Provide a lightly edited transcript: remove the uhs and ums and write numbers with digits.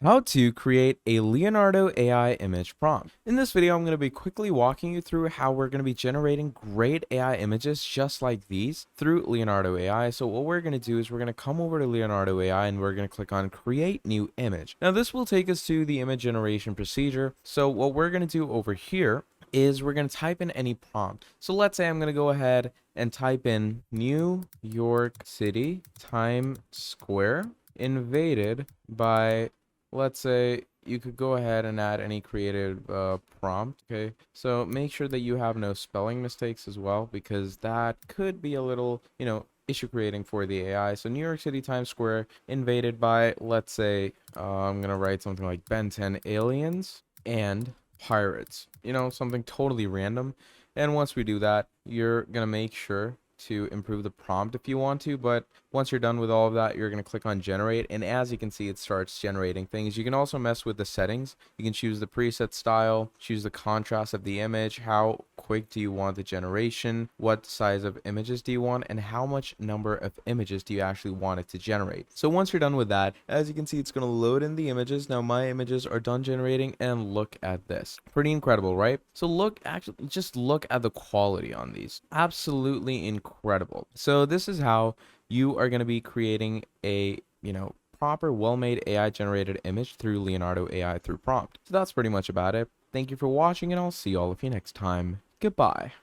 How to create a Leonardo AI image prompt. In this video, I'm going to be quickly walking you through how we're going to be generating great AI images just like these through Leonardo AI. So what we're going to do is we're going to come over to Leonardo AI and we're going to click on create new image. Now this will take us to the image generation procedure. So what we're going to do over here is we're going to type in any prompt. So let's say I'm going to go ahead and type in New York City Times Square invaded by, let's say you could go ahead and add any creative prompt. Okay, so make sure that you have no spelling mistakes as well, because that could be a little, issue creating for the AI. So New York City Times Square invaded by, let's say, I'm gonna write something like Ben 10 aliens and pirates, something totally random. And once we do that, you're gonna make sure to improve the prompt if you want to, but once you're done with all of that, you're going to click on generate, and as you can see, it starts generating things. You can also mess with the settings. You can choose the preset style, choose the contrast of the image, how quick do you want the generation, what size of images do you want, and how much number of images do you actually want it to generate. So once you're done with that, as you can see, it's going to load in the images. Now my images are done generating, and look at this. Pretty incredible, right? So just look at the quality on these. Absolutely incredible. So this is how you are going to be creating a, proper, well-made AI generated image through Leonardo AI through prompt. So that's pretty much about it. Thank you for watching, and I'll see all of you next time. Goodbye.